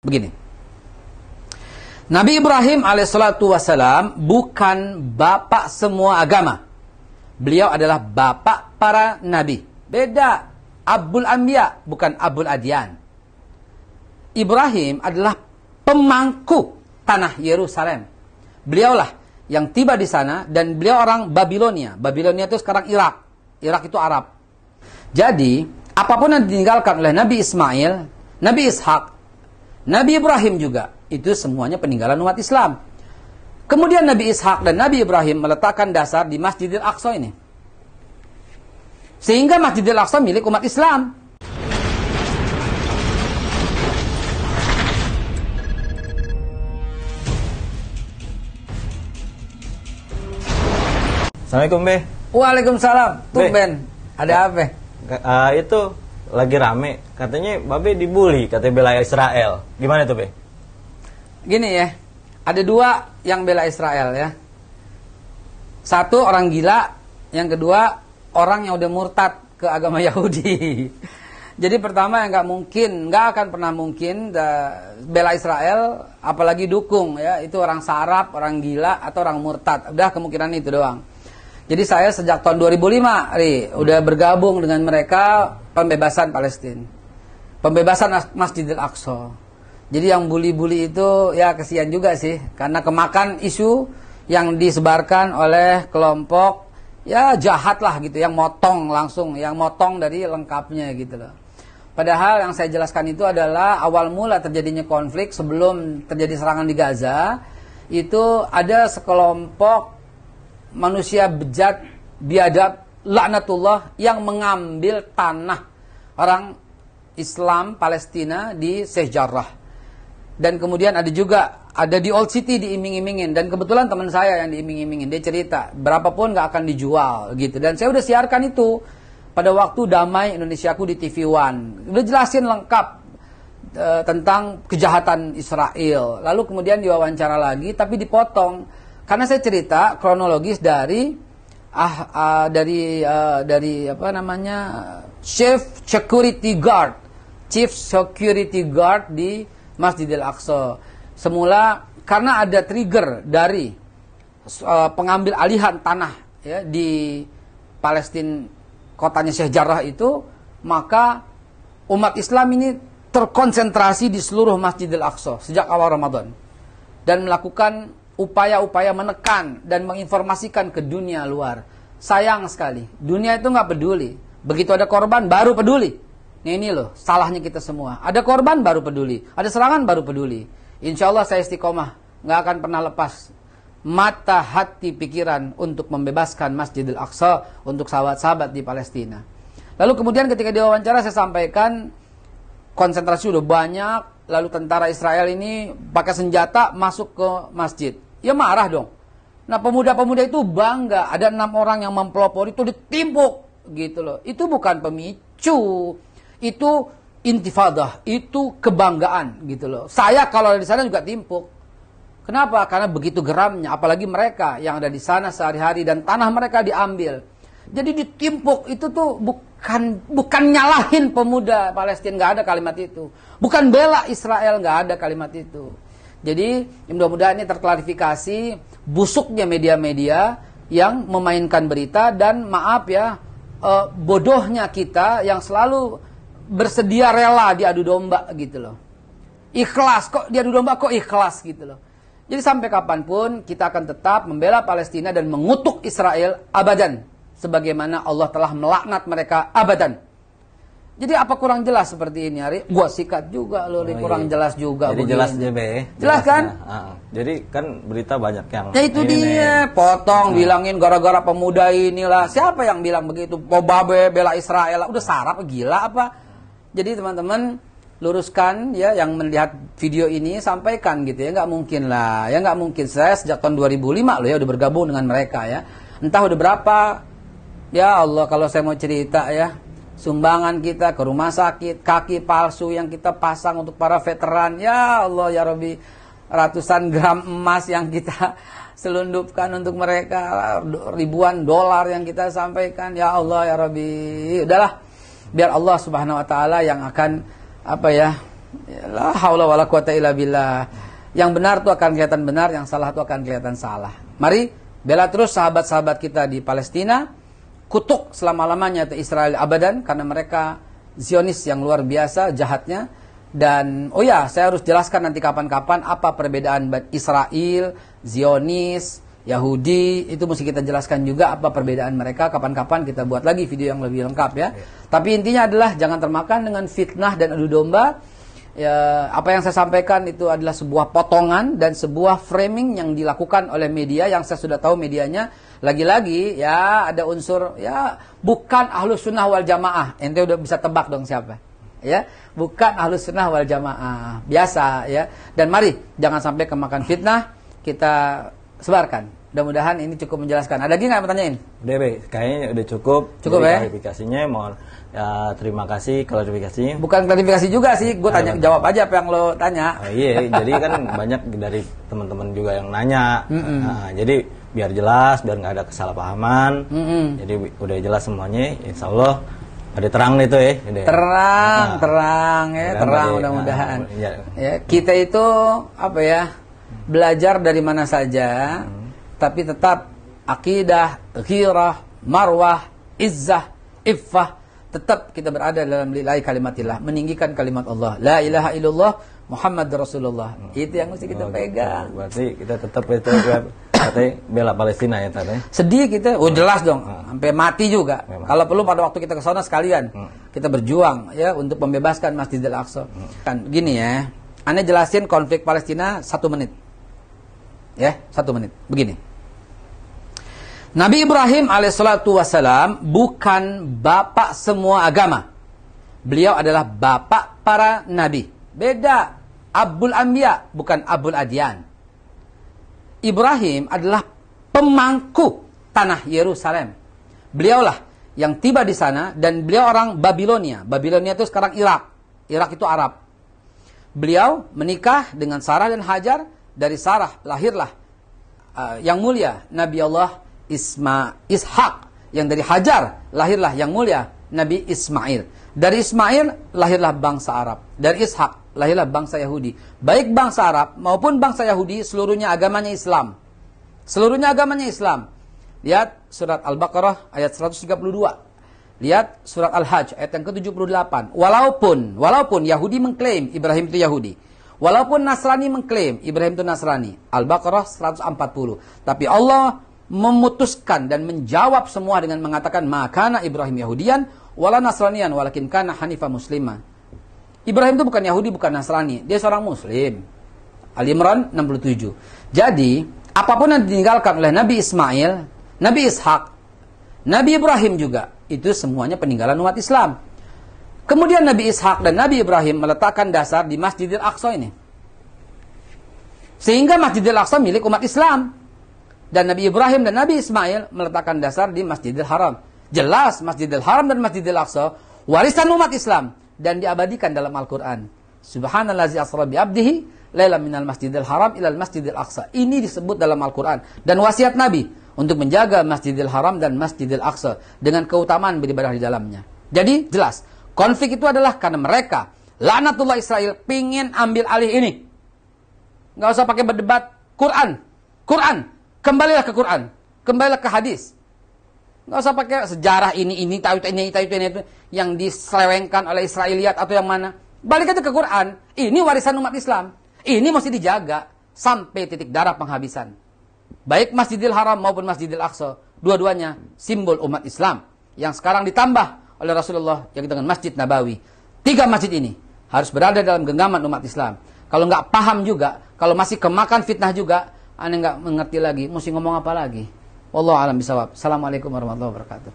Begini, Nabi Ibrahim alaihissalatu wassalam bukan bapak semua agama. Beliau adalah bapak para nabi. Beda, Abul Anbiya, bukan Abul Adyan. Ibrahim adalah pemangku tanah Yerusalem. Beliaulah yang tiba di sana, dan beliau orang Babilonia. Babilonia itu sekarang Irak. Irak itu Arab. Jadi, apapun yang ditinggalkan oleh Nabi Ismail, Nabi Ishak, Nabi Ibrahim juga, itu semuanya peninggalan umat Islam. Kemudian Nabi Ishak dan Nabi Ibrahim meletakkan dasar di Masjidil Aqsa ini. Sehingga Masjidil Aqsa milik umat Islam. Assalamualaikum, Be. Waalaikumsalam. Tumben. Ada apa? Itu lagi rame. Katanya Babe dibully, katanya bela Israel. Gimana tuh, Be? Gini ya, ada dua yang bela Israel ya. Satu orang gila, yang kedua orang yang udah murtad ke agama Yahudi. Jadi pertama yang nggak akan pernah mungkin bela Israel, apalagi dukung ya, itu orang sarap, orang gila atau orang murtad. Udah kemungkinan itu doang. Jadi saya sejak tahun 2005 udah bergabung dengan mereka pembebasan Palestina. Pembebasan Masjidil Aqsa. Jadi yang bully-bully itu ya kesian juga sih, karena kemakan isu yang disebarkan oleh kelompok ya jahat lah gitu, yang motong langsung, yang motong dari lengkapnya gitu loh. Padahal yang saya jelaskan itu adalah awal mula terjadinya konflik sebelum terjadi serangan di Gaza, itu ada sekelompok manusia bejat, biadab, laknatullah yang mengambil tanah orang Islam Palestina di Sheikh Jarrah. Dan kemudian ada di Old City diiming-imingin, dan kebetulan teman saya yang diiming-imingin, dia cerita berapapun nggak akan dijual gitu. Dan saya udah siarkan itu pada waktu Damai Indonesiaku di TV One, udah jelasin lengkap tentang kejahatan Israel. Lalu kemudian diwawancara lagi, tapi dipotong karena saya cerita kronologis dari apa namanya, Chief Security Guard di Masjidil Aqsa. Semula karena ada trigger dari pengambil alihan tanah ya di Palestina, kotanya Sheikh Jarrah itu, maka umat Islam ini terkonsentrasi di seluruh Masjidil Aqsa sejak awal Ramadan dan melakukan upaya-upaya menekan dan menginformasikan ke dunia luar. Sayang sekali, dunia itu nggak peduli. Begitu ada korban baru peduli. Nah ini loh, salahnya kita semua. Ada korban baru peduli, ada serangan baru peduli. Insya Allah saya istiqomah, nggak akan pernah lepas mata, hati, pikiran untuk membebaskan Masjidil Aqsa untuk sahabat-sahabat di Palestina. Lalu kemudian ketika diwawancara saya sampaikan konsentrasi udah banyak, lalu tentara Israel ini pakai senjata masuk ke masjid. Ya marah dong. Nah pemuda-pemuda itu bangga, ada 6 orang yang mempelopori itu ditimpuk gitu loh. Itu bukan pemicu, itu intifadah, itu kebanggaan gitu loh. Saya kalau di sana juga timpuk. Kenapa? Karena begitu geramnya, apalagi mereka yang ada di sana sehari-hari dan tanah mereka diambil. Jadi ditimpuk itu tuh bukan nyalahin pemuda Palestina, nggak ada kalimat itu. Bukan bela Israel, nggak ada kalimat itu. Jadi mudah-mudahan ini terklarifikasi busuknya media-media yang memainkan berita, dan maaf ya, bodohnya kita yang selalu bersedia rela diadu domba gitu loh. Ikhlas kok diadu domba, kok ikhlas gitu loh. Jadi sampai kapanpun kita akan tetap membela Palestina dan mengutuk Israel abadan, sebagaimana Allah telah melaknat mereka abadan. Jadi apa kurang jelas seperti ini, Ari? Gua sikat juga loh, kurang jelas juga. Jadi jelas aja, Be. Jelas kan? Jadi kan berita banyak yang ya itu dia, potong bilangin gara-gara pemuda inilah. Siapa yang bilang begitu? Babe bela Israel. Udah sarap gila apa? Jadi teman-teman luruskan ya, yang melihat video ini sampaikan gitu ya, nggak mungkin lah, ya nggak mungkin. Saya sejak tahun 2005 loh ya udah bergabung dengan mereka ya, entah udah berapa, ya Allah kalau saya mau cerita ya, sumbangan kita ke rumah sakit, kaki palsu yang kita pasang untuk para veteran, ya Allah ya Rabbi, ratusan gram emas yang kita selundupkan untuk mereka, ribuan dolar yang kita sampaikan, ya Allah ya Rabbi, udahlah. Biar Allah Subhanahu wa taala yang akan La haula wala quwata illa billah. Yang benar itu akan kelihatan benar, yang salah itu akan kelihatan salah. Mari bela terus sahabat-sahabat kita di Palestina. Kutuk selama-lamanya Israel abadan, karena mereka Zionis yang luar biasa jahatnya. Dan oh ya, saya harus jelaskan nanti kapan-kapan apa perbedaan Israel, Zionis, Yahudi. Itu mesti kita jelaskan juga apa perbedaan mereka. Kapan-kapan kita buat lagi video yang lebih lengkap ya. Tapi intinya adalah jangan termakan dengan fitnah dan adu domba. Ya, apa yang saya sampaikan itu adalah sebuah potongan dan sebuah framing yang dilakukan oleh media, yang saya sudah tahu medianya lagi-lagi ya ada unsur ya bukan Ahlus Sunnah wal Jamaah. Ente udah bisa tebak dong siapa? Ya, bukan Ahlus Sunnah wal Jamaah. Biasa ya. Dan mari jangan sampai kemakan fitnah, kita sebarkan. Mudah-mudahan ini cukup menjelaskan. Ada lagi nggak yang pertanyaan? Udah, Be. Kayaknya udah cukup. Cukup ya? Klarifikasinya, mohon ya, terima kasih klarifikasinya. Bukan klarifikasi juga sih, gue tanya jawab aja apa yang lo tanya. Iya, jadi kan banyak dari teman-teman juga yang nanya. Nah, jadi biar jelas, biar nggak ada kesalahpahaman. Jadi udah jelas semuanya. Insya Allah ada terang itu ya. Terang ya, terang mudah-mudahan. Ya, kita itu apa ya? Belajar dari mana saja. Tapi tetap akidah, ghirah, marwah, izzah, iffah, tetap kita berada dalam lillahi kalimatillah, meninggikan kalimat Allah. La ilaha illallah Muhammad Rasulullah. Itu yang mesti kita pegang. Berarti kita tetap itu katanya bela Palestina ya tadi. Sedih kita, oh jelas dong, sampai mati juga. Kalau perlu pada waktu kita ke sana sekalian, kita berjuang ya untuk membebaskan Masjidil Aqsa. Kan gini ya, Anda jelasin konflik Palestina 1 menit. Ya, 1 menit. Begini. Nabi Ibrahim alaihissalatu wassalam bukan bapak semua agama. Beliau adalah bapak para nabi. Beda. Abul Anbiya, bukan Abul Adyan. Ibrahim adalah pemangku tanah Yerusalem. Beliaulah yang tiba di sana dan beliau orang Babilonia. Babilonia itu sekarang Irak. Irak itu Arab. Beliau menikah dengan Sarah dan Hajar. Dari Sarah lahirlah yang mulia Nabi Allah Ishak, yang dari Hajar lahirlah yang mulia Nabi Ismail. Dari Ismail lahirlah bangsa Arab. Dari Ishak lahirlah bangsa Yahudi. Baik bangsa Arab maupun bangsa Yahudi, seluruhnya agamanya Islam. Seluruhnya agamanya Islam. Lihat surat Al-Baqarah ayat 132. Lihat surat Al-Hajj ayat yang ke-78. Walaupun Yahudi mengklaim Ibrahim itu Yahudi. Walaupun Nasrani mengklaim Ibrahim itu Nasrani. Al-Baqarah 140. Tapi Allah memutuskan dan menjawab semua dengan mengatakan makana Ibrahim Yahudian wala Nasranian walakin kana Hanifah Muslimah. Ibrahim itu bukan Yahudi, bukan Nasrani, dia seorang Muslim. Al-Imran 67. Jadi apapun yang ditinggalkan oleh Nabi Ismail, Nabi Ishak, Nabi Ibrahim juga, itu semuanya peninggalan umat Islam. Kemudian Nabi Ishak dan Nabi Ibrahim meletakkan dasar di Masjidil Aqsa ini, sehingga Masjidil Aqsa milik umat Islam. Dan Nabi Ibrahim dan Nabi Ismail meletakkan dasar di Masjidil Haram. Jelas Masjidil Haram dan Masjidil Aqsa warisan umat Islam dan diabadikan dalam Al-Quran. Subhanallazi asra bi abdihi lailan minal Masjidil Haram ilal Masjidil Aqsa. Ini disebut dalam Al-Quran. Dan wasiat Nabi untuk menjaga Masjidil Haram dan Masjidil Aqsa dengan keutamaan beribadah di dalamnya. Jadi jelas, konflik itu adalah karena mereka, laknatullah Israel, pingin ambil alih ini. Nggak usah pakai berdebat. Quran. Kembalilah ke Quran, kembalilah ke hadis. Nggak usah pakai sejarah ini itu yang diselewengkan oleh Israeliat atau yang mana. Balik aja ke Quran. Ini warisan umat Islam. Ini mesti dijaga sampai titik darah penghabisan. Baik Masjidil Haram maupun Masjidil Aqsa, dua-duanya simbol umat Islam yang sekarang ditambah oleh Rasulullah yang dengan Masjid Nabawi. 3 masjid ini harus berada dalam genggaman umat Islam. Kalau nggak paham juga, kalau masih kemakan fitnah juga, Anda nggak mengerti lagi, mesti ngomong apa lagi. Wallahu a'lam bishawab. Assalamualaikum warahmatullahi wabarakatuh.